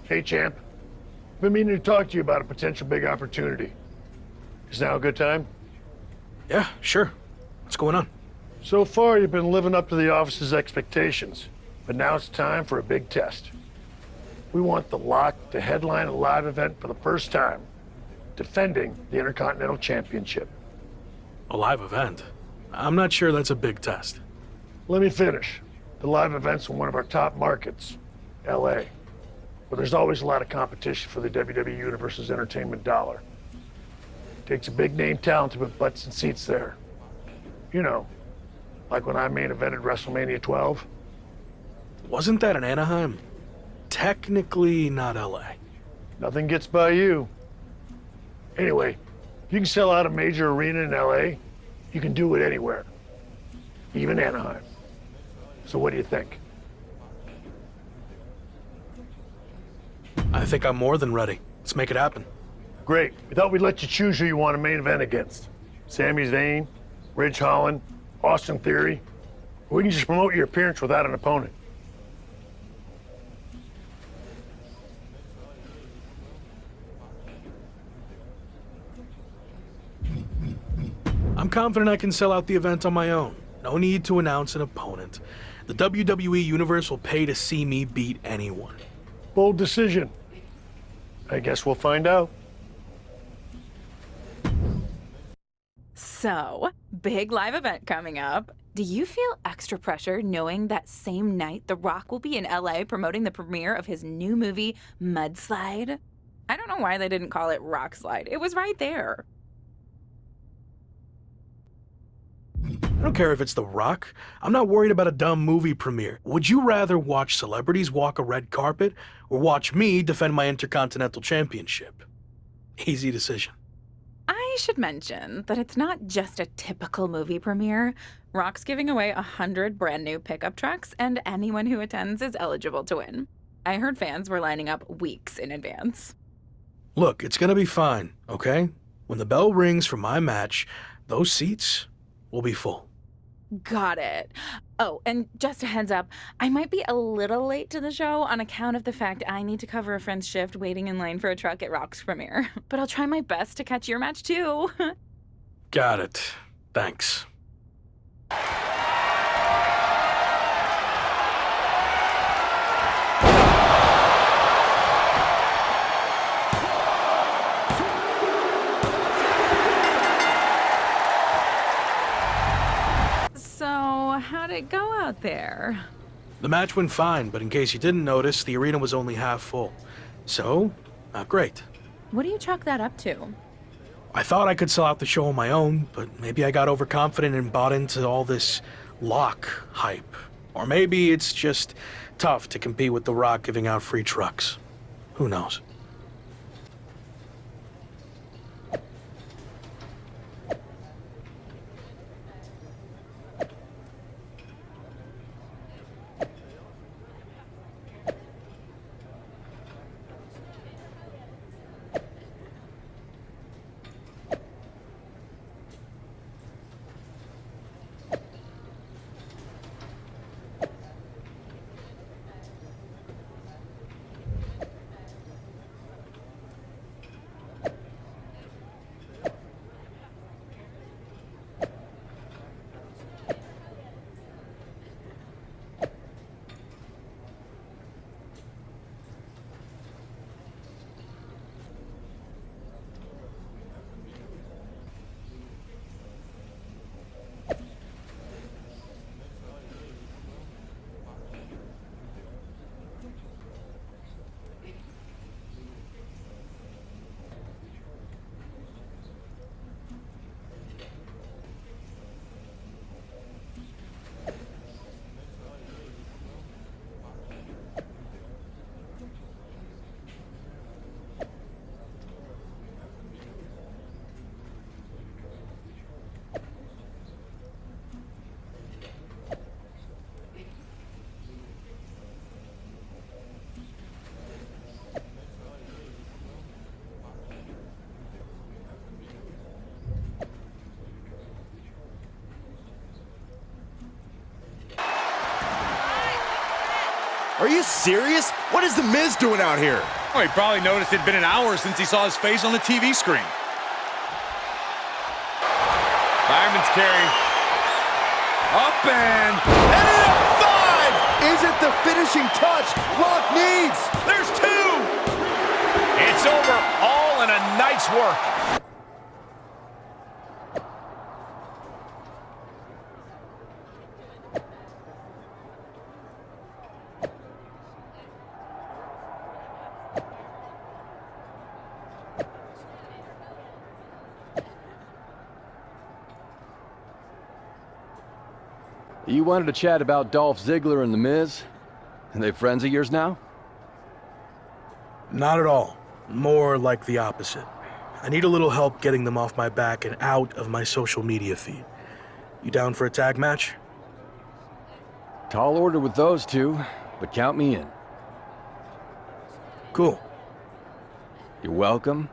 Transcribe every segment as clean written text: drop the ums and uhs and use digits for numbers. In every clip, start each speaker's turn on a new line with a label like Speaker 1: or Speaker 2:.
Speaker 1: Hey, champ. Been meaning to talk to you about a potential big opportunity. Is now a good time?
Speaker 2: Yeah, sure. What's going on?
Speaker 1: So far, you've been living up to the office's expectations, but now it's time for a big test. We want the Lock to headline a live event for the first time, defending the Intercontinental Championship.
Speaker 2: A live event? I'm not sure that's a big test.
Speaker 1: Let me finish. The live event's in one of our top markets, LA, where there's always a lot of competition for the WWE Universe's entertainment dollar. Takes a big name talent to put butts and seats there. You know, like when I main evented WrestleMania 12.
Speaker 2: Wasn't that in Anaheim? Technically not LA.
Speaker 1: Nothing gets by you. Anyway, if you can sell out a major arena in LA, you can do it anywhere, even Anaheim. So what do you think?
Speaker 2: I think I'm more than ready. Let's make it happen.
Speaker 1: Great. We thought we'd let you choose who you want to main event against. Sami Zayn, Ridge Holland, Austin Theory. Or we can just promote your appearance without an opponent.
Speaker 2: I'm confident I can sell out the event on my own. No need to announce an opponent. The WWE Universe will pay to see me beat anyone.
Speaker 1: Bold decision. I guess we'll find out.
Speaker 3: So, big live event coming up. Do you feel extra pressure knowing that same night The Rock will be in LA promoting the premiere of his new movie, Mudslide? I don't know why they didn't call it Rock Slide. It was right there.
Speaker 2: I don't care if it's The Rock. I'm not worried about a dumb movie premiere. Would you rather watch celebrities walk a red carpet or watch me defend my Intercontinental Championship? Easy decision.
Speaker 3: I should mention that it's not just a typical movie premiere. Rock's giving away 100 brand new pickup trucks, and anyone who attends is eligible to win. I heard fans were lining up weeks in advance.
Speaker 2: Look, it's gonna be fine, okay? When the bell rings for my match, those seats will be full.
Speaker 3: Got it. Oh, and just a heads up, I might be a little late to the show on account of the fact I need to cover a friend's shift waiting in line for a truck at Rock's premiere. But I'll try my best to catch your match too.
Speaker 2: Got it. Thanks.
Speaker 3: So, how'd it go out there?
Speaker 2: The match went fine, but in case you didn't notice, the arena was only half full. So, not great.
Speaker 3: What do you chalk that up to?
Speaker 2: I thought I could sell out the show on my own, but maybe I got overconfident and bought into all this Lock hype. Or maybe it's just tough to compete with The Rock giving out free trucks. Who knows?
Speaker 4: Are you serious? What is The Miz doing out here? Oh, he probably noticed it'd been an hour since he saw his face on the TV screen. Fireman's carry. Up and a 5!
Speaker 5: Is it the finishing touch Rock needs?
Speaker 4: There's 2! It's over, all in a night's work.
Speaker 5: You wanted to chat about Dolph Ziggler and The Miz? Are they friends of yours now?
Speaker 2: Not at all. More like the opposite. I need a little help getting them off my back and out of my social media feed. You down for a tag match?
Speaker 5: Tall order with those two, but count me in.
Speaker 2: Cool.
Speaker 5: You're welcome.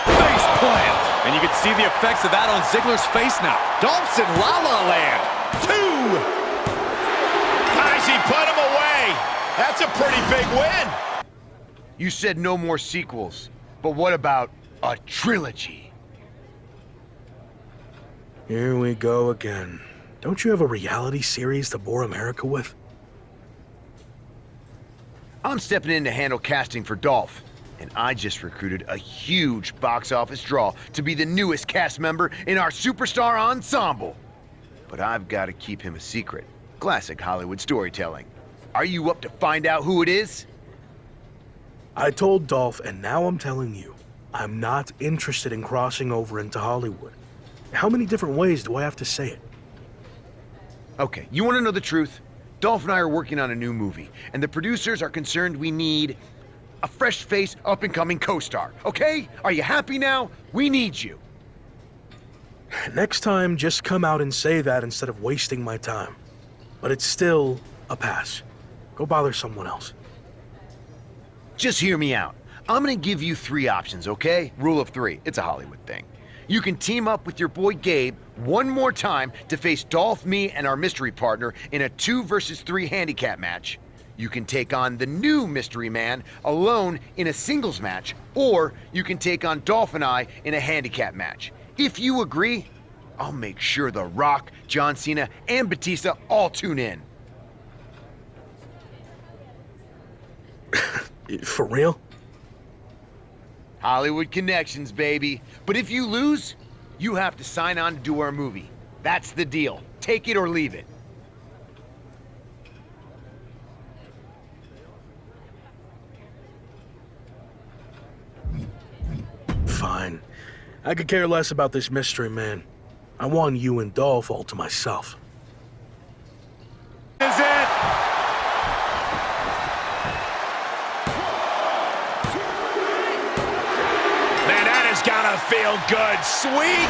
Speaker 4: Face plant! And you can see the effects of that on Ziggler's face now. Dolph's in La La Land. 2! Guys, he put him away. That's a pretty big win.
Speaker 6: You said no more sequels, but what about a trilogy?
Speaker 2: Here we go again. Don't you have a reality series to bore America with?
Speaker 6: I'm stepping in to handle casting for Dolph, and I just recruited a huge box office draw to be the newest cast member in our superstar ensemble. But I've got to keep him a secret. Classic Hollywood storytelling. Are you up to find out who it is?
Speaker 2: I told Dolph, and now I'm telling you, I'm not interested in crossing over into Hollywood. How many different ways do I have to say it?
Speaker 6: Okay, you want to know the truth? Dolph and I are working on a new movie, and the producers are concerned we need a fresh face, up-and-coming co-star, okay? Are you happy now? We need you.
Speaker 2: Next time, just come out and say that instead of wasting my time. But it's still a pass. Go bother someone else.
Speaker 6: Just hear me out. I'm gonna give you 3 options, okay? Rule of 3. It's a Hollywood thing. You can team up with your boy Gabe one more time to face Dolph, me, and our mystery partner in a 2 versus 3 handicap match. You can take on the new mystery man alone in a singles match, or you can take on Dolph and I in a handicap match. If you agree, I'll make sure The Rock, John Cena, and Batista all tune in.
Speaker 2: For real?
Speaker 6: Hollywood connections, baby. But if you lose, you have to sign on to do our movie. That's the deal. Take it or leave it.
Speaker 2: Fine. I could care less about this mystery man. I want you and Dolph all to myself.
Speaker 4: Is it? Man, that is gonna feel good. Sweet.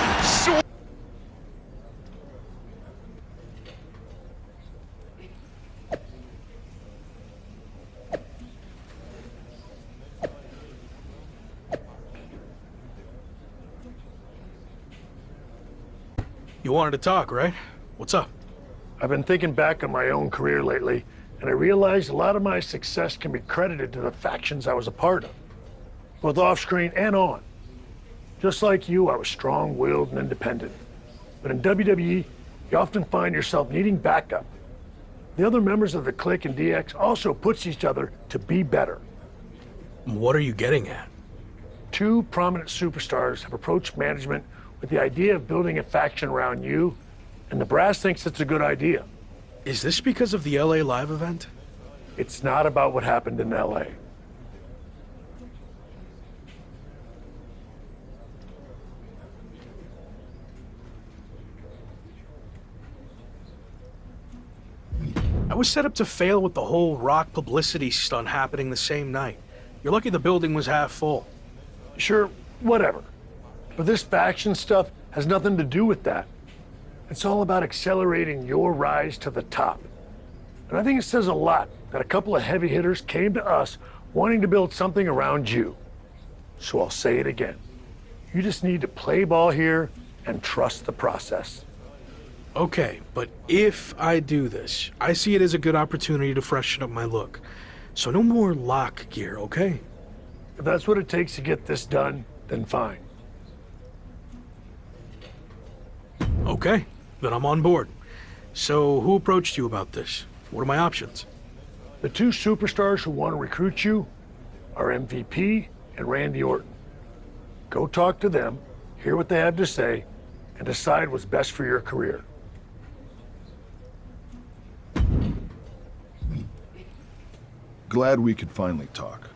Speaker 2: You wanted to talk, right? What's up?
Speaker 1: I've been thinking back on my own career lately, and I realized a lot of my success can be credited to the factions I was a part of, both off-screen and on. Just like you, I was strong-willed and independent. But in WWE, you often find yourself needing backup. The other members of the Clique and DX also push each other to be better.
Speaker 2: What are you getting at?
Speaker 1: 2 prominent superstars have approached management with the idea of building a faction around you, and the brass thinks it's a good idea.
Speaker 2: Is this because of the LA Live event?
Speaker 1: It's not about what happened in LA.
Speaker 2: I was set up to fail with the whole Rock publicity stunt happening the same night. You're lucky the building was half full.
Speaker 1: Sure, whatever. But this faction stuff has nothing to do with that. It's all about accelerating your rise to the top. And I think it says a lot that a couple of heavy hitters came to us wanting to build something around you. So I'll say it again. You just need to play ball here and trust the process.
Speaker 2: Okay, but if I do this, I see it as a good opportunity to freshen up my look. So no more lock gear, okay?
Speaker 1: If that's what it takes to get this done, then fine.
Speaker 2: Okay, then I'm on board. So who approached you about this? What are my options?
Speaker 1: The two superstars who want to recruit you are MVP and Randy Orton. Go talk to them, hear what they have to say, and decide what's best for your career.
Speaker 7: Glad we could finally talk.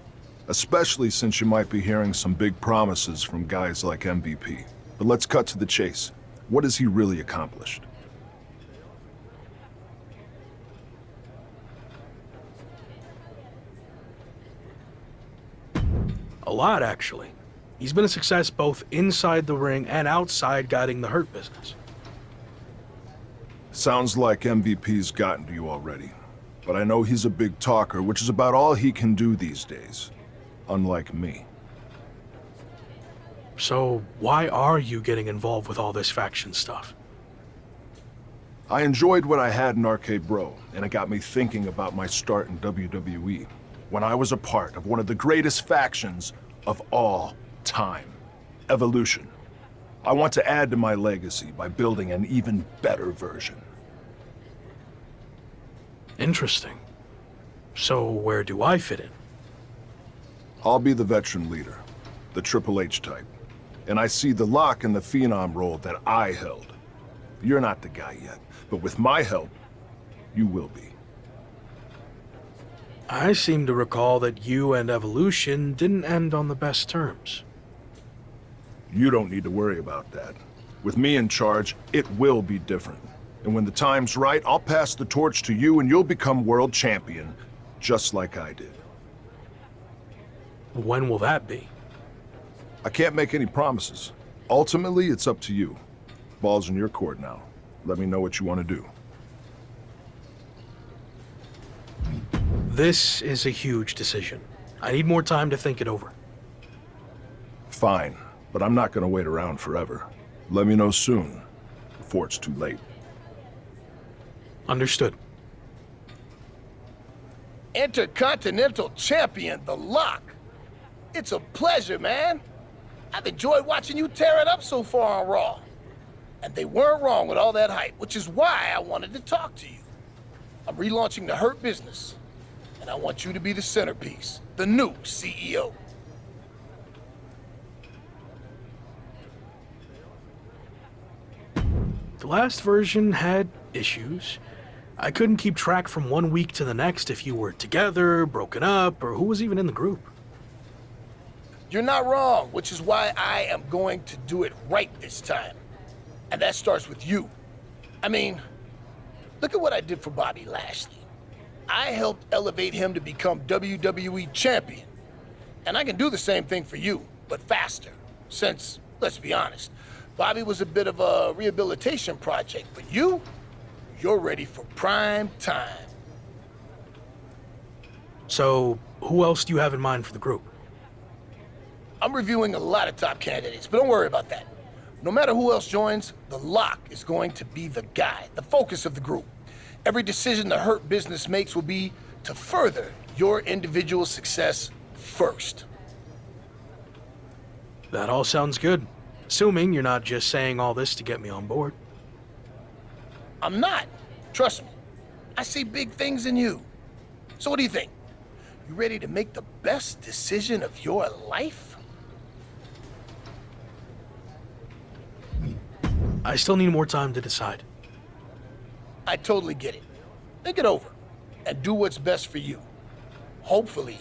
Speaker 7: Especially since you might be hearing some big promises from guys like MVP. But let's cut to the chase. What has he really accomplished?
Speaker 2: A lot, actually. He's been a success both inside the ring and outside guiding the Hurt Business.
Speaker 7: Sounds like MVP's gotten to you already. But I know he's a big talker, which is about all he can do these days. Unlike me.
Speaker 2: So why are you getting involved with all this faction stuff?
Speaker 7: I enjoyed what I had in Arcade Bro, and it got me thinking about my start in WWE, when I was a part of one of the greatest factions of all time, Evolution. I want to add to my legacy by building an even better version.
Speaker 2: Interesting. So where do I fit in?
Speaker 7: I'll be the veteran leader, the Triple H type, and I see the Lock in the Phenom role that I held. You're not the guy yet, but with my help, you will be.
Speaker 2: I seem to recall that you and Evolution didn't end on the best terms.
Speaker 7: You don't need to worry about that. With me in charge, it will be different. And when the time's right, I'll pass the torch to you and you'll become world champion, just like I did.
Speaker 2: When will that be?
Speaker 7: I can't make any promises. Ultimately, it's up to you. Ball's in your court now. Let me know what you want to do.
Speaker 2: This is a huge decision. I need more time to think it over.
Speaker 7: Fine, but I'm not going to wait around forever. Let me know soon, before it's too late.
Speaker 2: Understood.
Speaker 8: Intercontinental Champion, The Lock. It's a pleasure, man. I've enjoyed watching you tear it up so far on Raw. And they weren't wrong with all that hype, which is why I wanted to talk to you. I'm relaunching the Hurt Business, and I want you to be the centerpiece, the new CEO.
Speaker 2: The last version had issues. I couldn't keep track from one week to the next if you were together, broken up, or who was even in the group.
Speaker 8: You're not wrong, which is why I am going to do it right this time. And that starts with you. I mean, look at what I did for Bobby Lashley. I helped elevate him to become WWE Champion. And I can do the same thing for you, but faster. Since, let's be honest, Bobby was a bit of a rehabilitation project, but you're ready for prime time.
Speaker 2: So, who else do you have in mind for the group?
Speaker 8: I'm reviewing a lot of top candidates, but don't worry about that. No matter who else joins, The Lock is going to be the guy, the focus of the group. Every decision the Hurt Business makes will be to further your individual success first.
Speaker 2: That all sounds good. Assuming you're not just saying all this to get me on board.
Speaker 8: I'm not. Trust me. I see big things in you. So what do you think? You ready to make the best decision of your life?
Speaker 2: I still need more time to decide.
Speaker 8: I totally get it. Think it over and do what's best for you. Hopefully,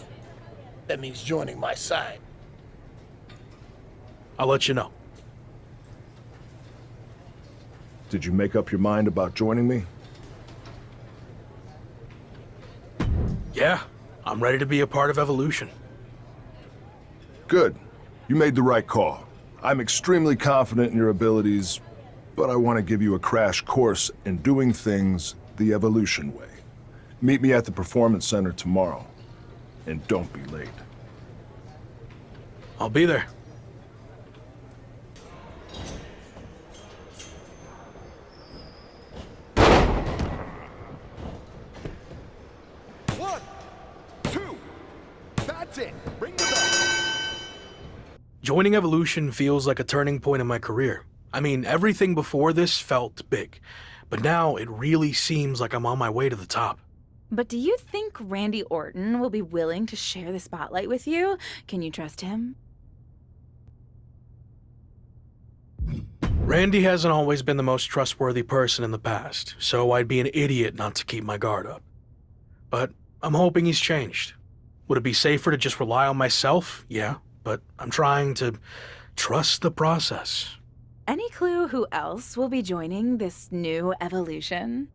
Speaker 8: that means joining my side.
Speaker 2: I'll let you know.
Speaker 7: Did you make up your mind about joining me?
Speaker 2: Yeah, I'm ready to be a part of Evolution.
Speaker 7: Good. You made the right call. I'm extremely confident in your abilities, but I want to give you a crash course in doing things the Evolution way. Meet me at the Performance Center tomorrow, and don't be late.
Speaker 2: I'll be there.
Speaker 4: That's it. Ring the bell.
Speaker 2: Joining Evolution feels like a turning point in my career. I mean, everything before this felt big, but now it really seems like I'm on my way to the top.
Speaker 3: But do you think Randy Orton will be willing to share the spotlight with you? Can you trust him?
Speaker 2: Randy hasn't always been the most trustworthy person in the past, so I'd be an idiot not to keep my guard up. But I'm hoping he's changed. Would it be safer to just rely on myself? Yeah, but I'm trying to trust the process.
Speaker 3: Any clue who else will be joining this new evolution?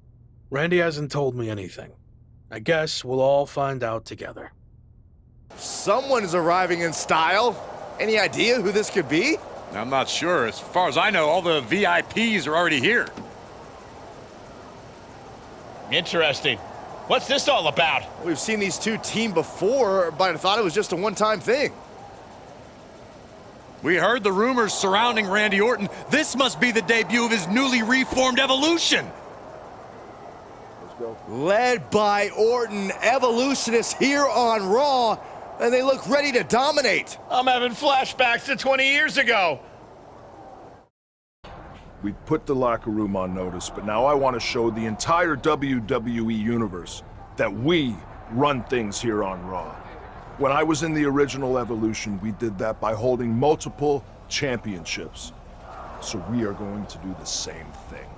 Speaker 2: Randy hasn't told me anything. I guess we'll all find out together.
Speaker 4: Someone is arriving in style. Any idea who this could be? I'm not sure. As far as I know, all the VIPs are already here.
Speaker 9: Interesting. What's this all about?
Speaker 4: We've seen these two team before, but I thought it was just a one-time thing. We heard the rumors surrounding Randy Orton. This must be the debut of his newly reformed Evolution. Led by Orton, Evolution is here on Raw, and they look ready to dominate.
Speaker 9: I'm having flashbacks to 20 years ago.
Speaker 7: We put the locker room on notice, but now I want to show the entire WWE universe that we run things here on Raw. When I was in the original Evolution, we did that by holding multiple championships. So we are going to do the same thing.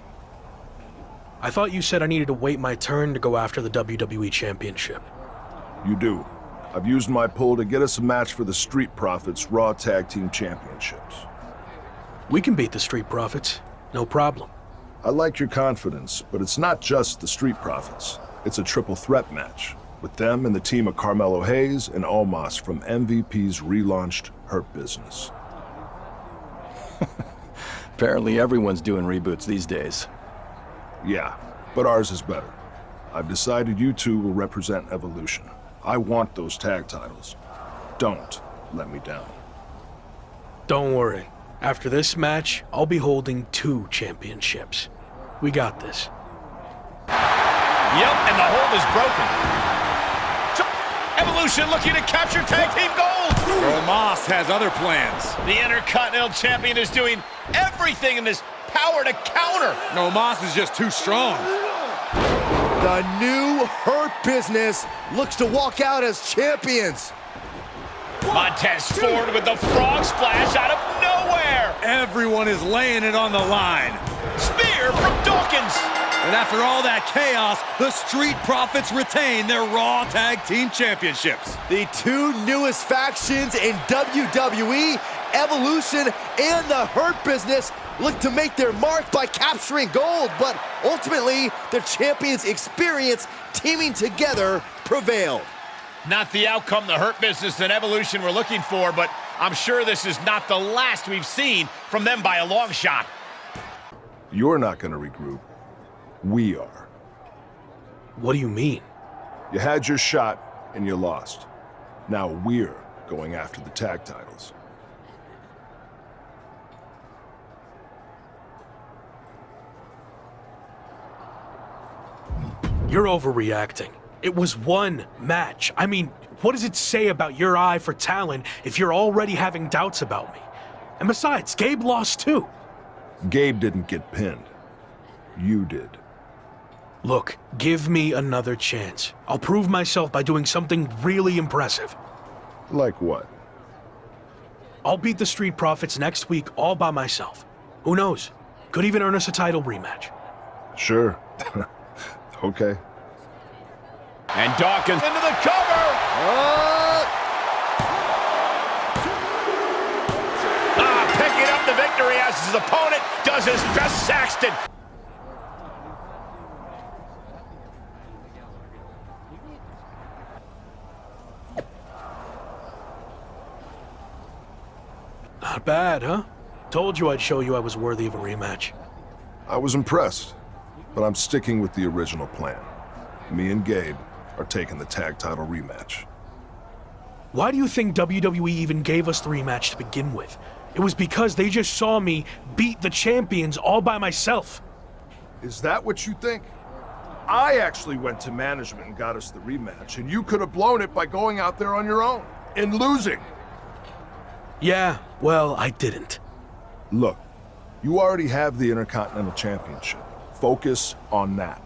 Speaker 2: I thought you said I needed to wait my turn to go after the WWE Championship.
Speaker 7: You do. I've used my pull to get us a match for the Street Profits Raw Tag Team Championships.
Speaker 2: We can beat the Street Profits. No problem.
Speaker 7: I like your confidence, but it's not just the Street Profits. It's a triple threat match, with them and the team of Carmelo Hayes and Omos from MVP's relaunched Hurt Business.
Speaker 5: Apparently everyone's doing reboots these days.
Speaker 7: Yeah, but ours is better. I've decided you two will represent Evolution. I want those tag titles. Don't let me down.
Speaker 2: Don't worry. After this match, I'll be holding 2 championships. We got this.
Speaker 9: Yep, and the hold is broken. Evolution looking to capture tag team gold.
Speaker 4: Omos has other plans.
Speaker 9: The Intercontinental Champion is doing everything in his power to counter.
Speaker 4: Omos is just too strong. The new Hurt Business looks to walk out as champions.
Speaker 9: Montez Ford with the frog splash out of nowhere.
Speaker 4: Everyone is laying it on the line.
Speaker 9: Spear from Dawkins.
Speaker 4: And after all that chaos, the Street Profits retain their Raw Tag Team Championships. The two newest factions in WWE, Evolution and the Hurt Business, look to make their mark by capturing gold, but ultimately, the champions' experience teaming together prevailed.
Speaker 9: Not the outcome the Hurt Business and Evolution were looking for, but I'm sure this is not the last we've seen from them by a long shot.
Speaker 7: You're not going to regroup. We are.
Speaker 2: What do you mean?
Speaker 7: You had your shot, and you lost. Now we're going after the tag titles.
Speaker 2: You're overreacting. It was one match. I mean, what does it say about your eye for talent if you're already having doubts about me? And besides, Gabe lost too.
Speaker 7: Gabe didn't get pinned. You did.
Speaker 2: Look, give me another chance. I'll prove myself by doing something really impressive.
Speaker 7: Like what?
Speaker 2: I'll beat the Street Profits next week all by myself. Who knows? Could even earn us a title rematch.
Speaker 7: Sure. Okay.
Speaker 9: And Dawkins into the cover. Picking up the victory as his opponent does his best, Saxton.
Speaker 2: Not bad, huh? Told you I'd show you I was worthy of a rematch.
Speaker 7: I was impressed, but I'm sticking with the original plan. Me and Gabe are taking the tag title rematch.
Speaker 2: Why do you think WWE even gave us the rematch to begin with? It was because they just saw me beat the champions all by myself.
Speaker 7: Is that what you think? I actually went to management and got us the rematch, and you could have blown it by going out there on your own. in losing.
Speaker 2: Yeah, well, I didn't.
Speaker 7: Look, you already have the Intercontinental Championship. Focus on that.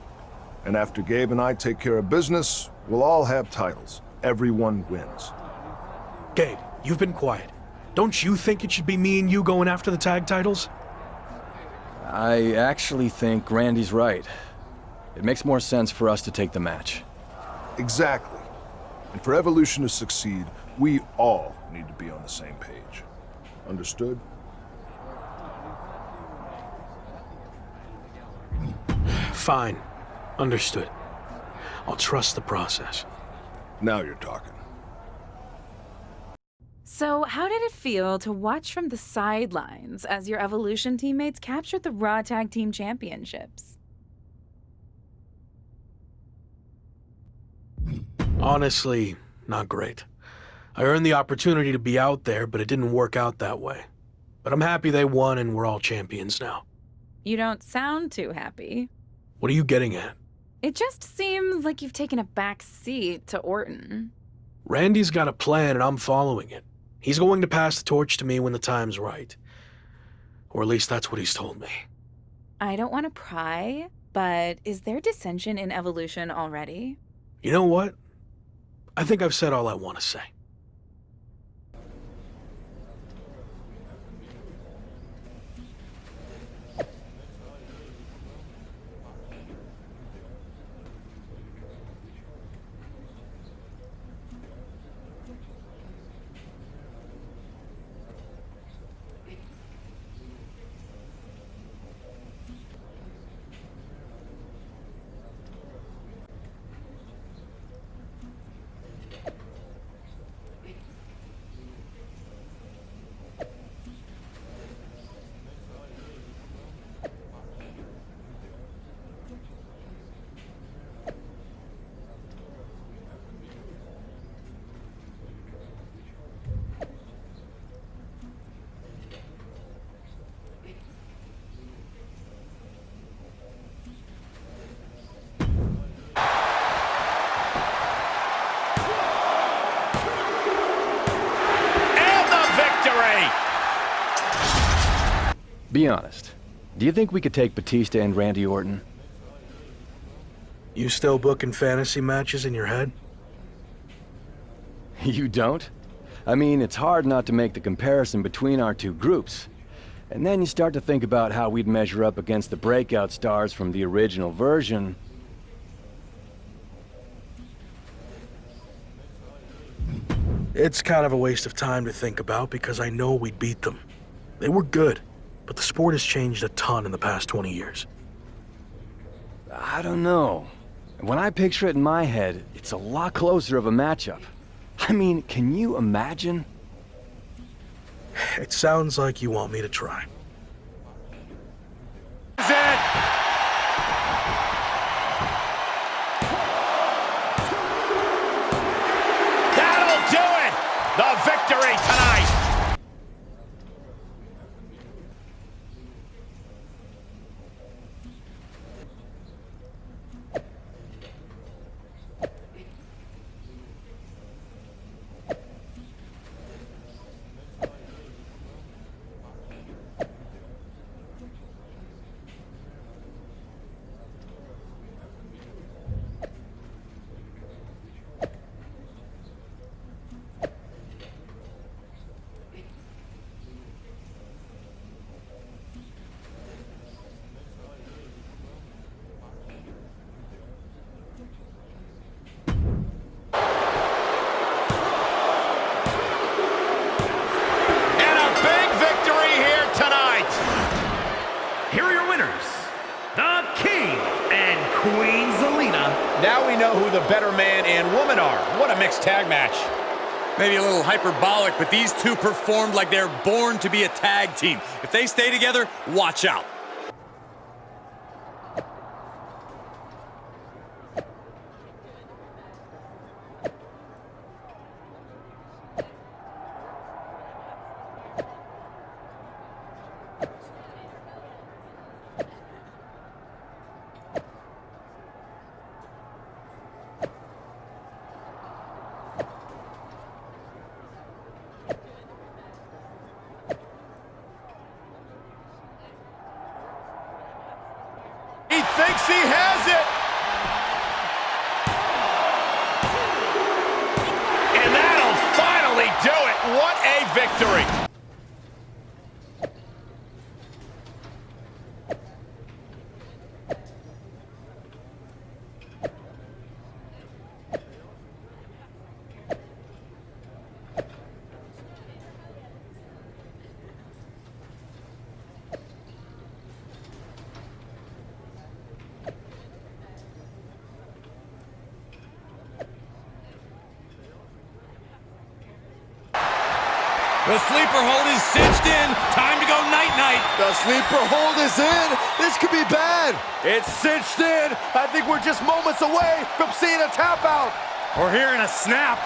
Speaker 7: And after Gabe and I take care of business, we'll all have titles. Everyone wins.
Speaker 2: Gabe, you've been quiet. Don't you think it should be me and you going after the tag titles?
Speaker 5: I actually think Randy's right. It makes more sense for us to take the match.
Speaker 7: Exactly. And for Evolution to succeed, we all need to be on the same page. Understood?
Speaker 2: Fine. Understood. I'll trust the process.
Speaker 7: Now you're talking.
Speaker 3: So, how did it feel to watch from the sidelines as your Evolution teammates captured the Raw Tag Team Championships?
Speaker 2: Honestly, not great. I earned the opportunity to be out there, but it didn't work out that way. But I'm happy they won and we're all champions now.
Speaker 3: You don't sound too happy.
Speaker 2: What are you getting at?
Speaker 3: It just seems like you've taken a back seat to Orton.
Speaker 2: Randy's got a plan and I'm following it. He's going to pass the torch to me when the time's right. Or at least that's what he's told me.
Speaker 3: I don't want to pry, but is there dissension in Evolution already?
Speaker 2: You know what? I think I've said all I want to say.
Speaker 5: Be honest. Do you think we could take Batista and Randy Orton?
Speaker 2: You still booking fantasy matches in your head?
Speaker 5: You don't? I mean, it's hard not to make the comparison between our two groups. And then you start to think about how we'd measure up against the breakout stars from the original version.
Speaker 2: It's kind of a waste of time to think about because I know we'd beat them. They were good, but the sport has changed a ton in the past 20 years.
Speaker 5: I don't know. When I picture it in my head, it's a lot closer of a matchup. I mean, can you imagine?
Speaker 2: It sounds like you want me to try.
Speaker 9: That'll do it! The victory tonight! Now we know who the better man and woman are. What a mixed tag match.
Speaker 4: Maybe a little hyperbolic, but these two performed like they're born to be a tag team. If they stay together, watch out.
Speaker 9: what a victory! The sleeper hold is cinched in. Time to go night-night.
Speaker 4: The sleeper hold is in. This could be bad. It's cinched in. I think we're just moments away from seeing a tap out.
Speaker 9: We're hearing a snap.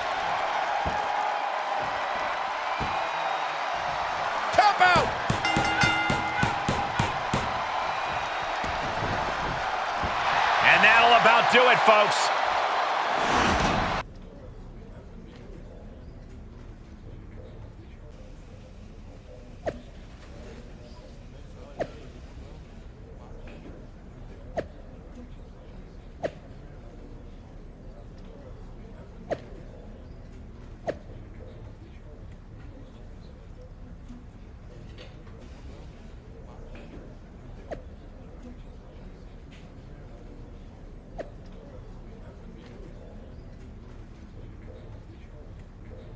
Speaker 9: Tap out. And that'll about do it, folks.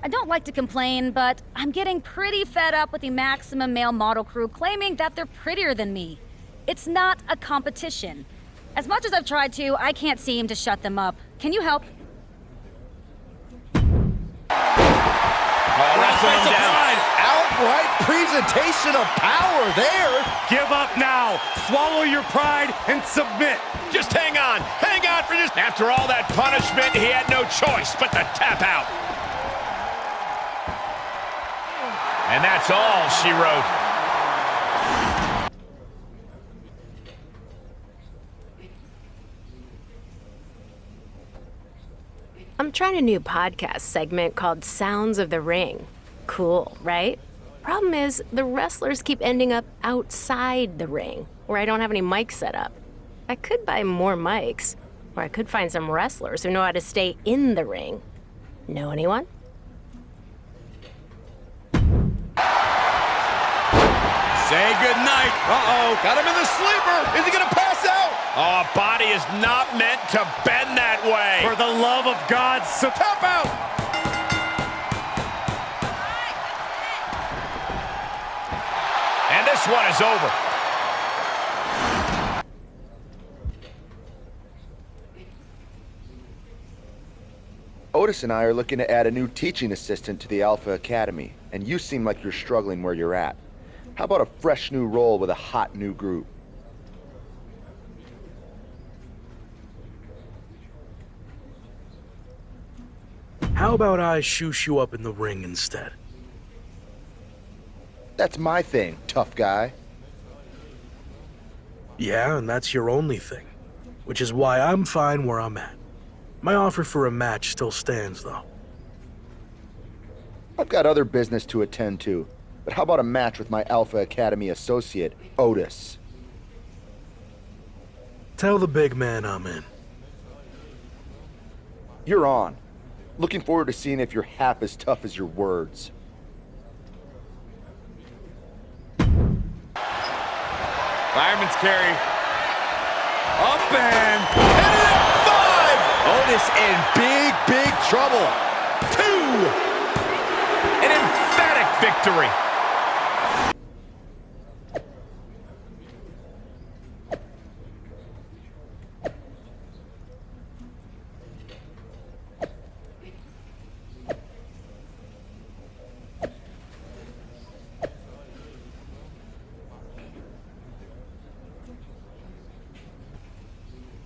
Speaker 10: I don't like to complain, but I'm getting pretty fed up with the Maximum Male model crew claiming that they're prettier than me. It's not a competition. As much as I've tried to, I can't seem to shut them up. Can you help?
Speaker 9: Wrestling him down.
Speaker 4: Outright presentation of power there.
Speaker 9: Give up now. Swallow your pride and submit. Just hang on. Hang on for just... After all that punishment, he had no choice but to tap out. And that's all she wrote.
Speaker 11: I'm trying a new podcast segment called Sounds of the Ring. Cool, right? Problem is, the wrestlers keep ending up outside the ring, where I don't have any mics set up. I could buy more mics, or I could find some wrestlers who know how to stay in the ring. Know anyone?
Speaker 9: Say goodnight. Uh-oh. Got him in the sleeper. Is he going to pass out? Oh, a body is not meant to bend that way. For the love of God, so tap out. And this one is over.
Speaker 6: Otis and I are looking to add a new teaching assistant to the Alpha Academy, and you seem like you're struggling where you're at. How about a fresh new role with a hot new group?
Speaker 2: How about I shoosh you up in the ring instead?
Speaker 6: That's my thing, tough guy.
Speaker 2: Yeah, and that's your only thing. Which is why I'm fine where I'm at. My offer for a match still stands, though.
Speaker 6: I've got other business to attend to, but how about a match with my Alpha Academy associate, Otis?
Speaker 2: Tell the big man I'm in.
Speaker 6: You're on. Looking forward to seeing if you're half as tough as your words.
Speaker 9: Fireman's carry. Up and hit it at 5. Otis in big trouble. 2. An emphatic victory.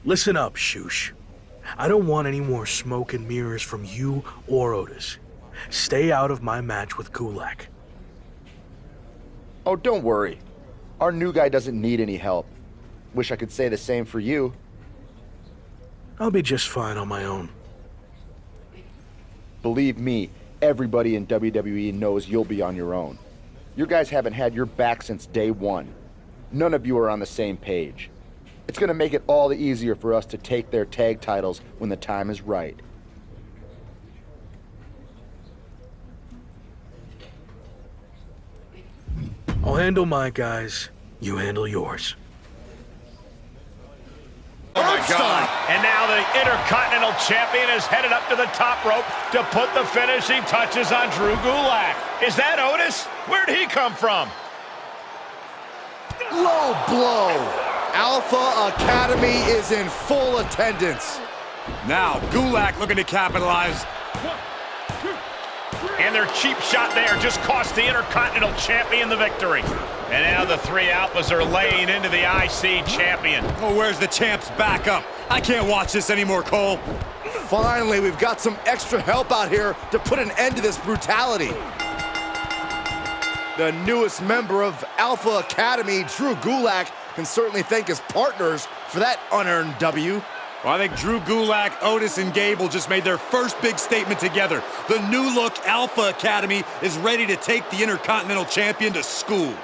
Speaker 2: Listen up, Shoosh. I don't want any more smoke and mirrors from you or Otis. Stay out of my match with Kulak.
Speaker 6: Oh, don't worry. Our new guy doesn't need any help. Wish I could say the same for you.
Speaker 2: I'll be just fine on my own.
Speaker 6: Believe me, everybody in WWE knows you'll be on your own. You guys haven't had your back since day one. None of you are on the same page. It's gonna make it all the easier for us to take their tag titles when the time is right.
Speaker 2: I'll handle my guys. You handle yours.
Speaker 4: Oh my God. And now the Intercontinental Champion is headed up to the top rope to put the finishing touches on Drew Gulak. Is that Otis? Where'd he come from?
Speaker 12: Low blow. Alpha Academy is in full attendance.
Speaker 4: Now Gulak looking to capitalize. And their cheap shot there just cost the Intercontinental Champion the victory. And now the three Alphas are laying into the IC Champion.
Speaker 9: Oh, where's the champ's backup? I can't watch this anymore, Cole.
Speaker 12: Finally, we've got some extra help out here to put an end to this brutality. The newest member of Alpha Academy, Drew Gulak, can certainly thank his partners for that unearned W.
Speaker 9: Well, I think Drew Gulak, Otis, and Gable just made their first big statement together. The new look Alpha Academy is ready to take the Intercontinental Champion to school.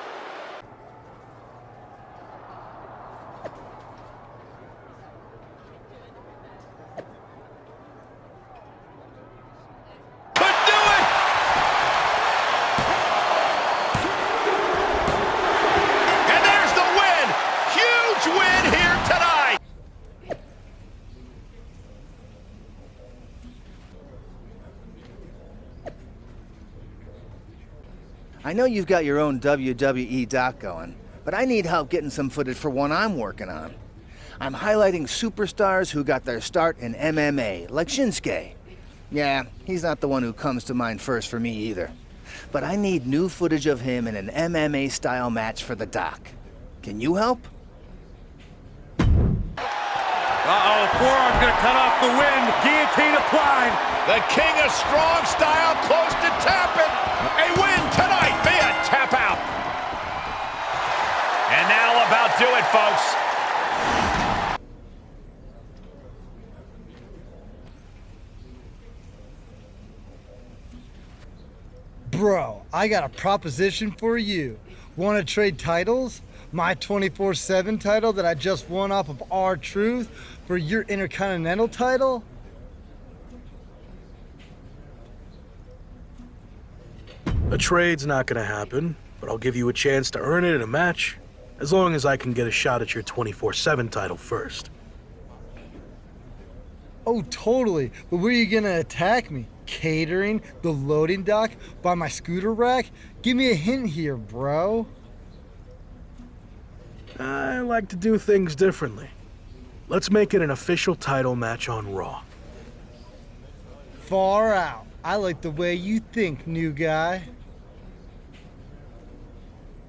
Speaker 13: I know you've got your own WWE doc going, but I need help getting some footage for one I'm working on. I'm highlighting superstars who got their start in MMA, like Shinsuke. Yeah, he's not the one who comes to mind first for me either. But I need new footage of him in an MMA-style match for the doc. Can you help?
Speaker 9: Uh-oh, forearm's gonna cut off the wind. Guillotine applied.
Speaker 4: The King of Strong Style close to tapping. A win tonight via tap out. And that'll about do it, folks.
Speaker 14: Bro, I got a proposition for you. Want to trade titles? My 24/7 title that I just won off of R-Truth for your Intercontinental title?
Speaker 2: A trade's not gonna happen, but I'll give you a chance to earn it in a match, as long as I can get a shot at your 24/7 title first.
Speaker 14: Oh, totally. But where are you gonna attack me? Catering? The loading dock? By my scooter rack? Give me a hint here, bro.
Speaker 2: I like to do things differently. Let's make it an official title match on Raw.
Speaker 14: Far out. I like the way you think, new guy.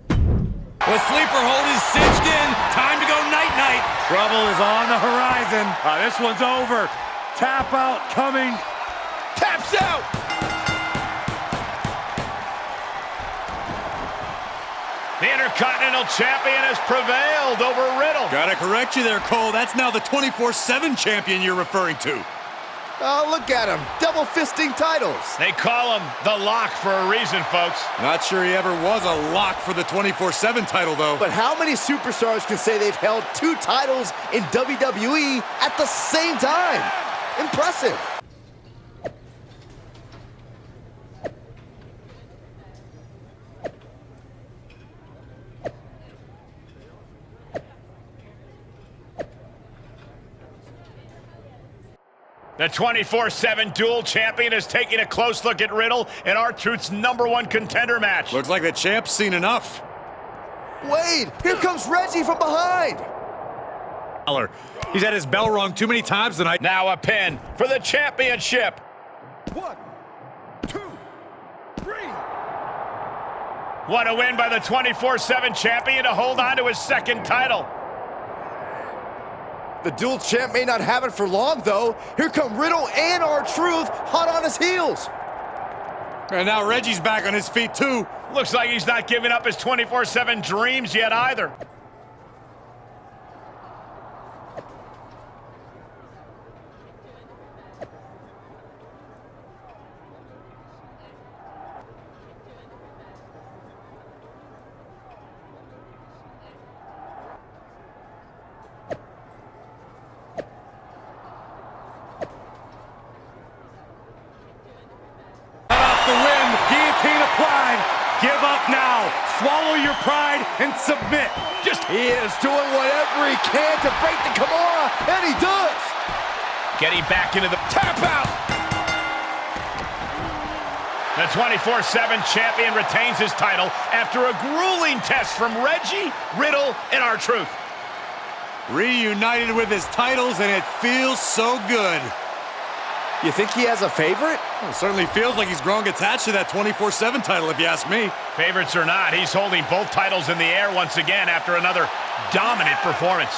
Speaker 9: The sleeper hold is cinched in. Time to go night-night. Trouble is on the horizon. This one's over. Tap out coming.
Speaker 4: Taps out. The Intercontinental Champion has prevailed over Riddle.
Speaker 9: Gotta correct you there, Cole. That's now the 24/7 champion you're referring to.
Speaker 12: Oh, look at him. Double fisting titles.
Speaker 4: They call him the Lock for a reason, folks.
Speaker 9: Not sure he ever was a lock for the 24/7 title, though.
Speaker 12: But how many superstars can say they've held two titles in WWE at the same time? Impressive.
Speaker 4: The 24/7 dual champion is taking a close look at Riddle in R-Truth's #1 contender match.
Speaker 9: Looks like the champ's seen enough.
Speaker 12: Wade, here comes Reggie from behind.
Speaker 9: He's had his bell rung too many times tonight.
Speaker 4: Now a pin for the championship.
Speaker 7: 1, 2, 3.
Speaker 4: What a win by the 24/7 champion to hold on to his second title.
Speaker 12: The dual champ may not have it for long, though. Here come Riddle and R-Truth hot on his heels.
Speaker 9: And now Reggie's back on his feet, too.
Speaker 4: Looks like he's not giving up his 24/7 dreams yet either.
Speaker 9: The win, guillotine applied. Give up now. swallow your pride and submit.
Speaker 12: He is doing whatever he can to break the Kimura, and he does.
Speaker 9: Getting back into the tap out. The 24/7 champion retains his title after a grueling test from Reggie, Riddle, and R-Truth.
Speaker 4: Reunited with his titles, and it feels so good.
Speaker 12: You think he has a favorite?
Speaker 4: Well, it certainly feels like he's growing attached to that 24/7 title, if you ask me.
Speaker 9: Favorites or not, he's holding both titles in the air once again after another dominant performance.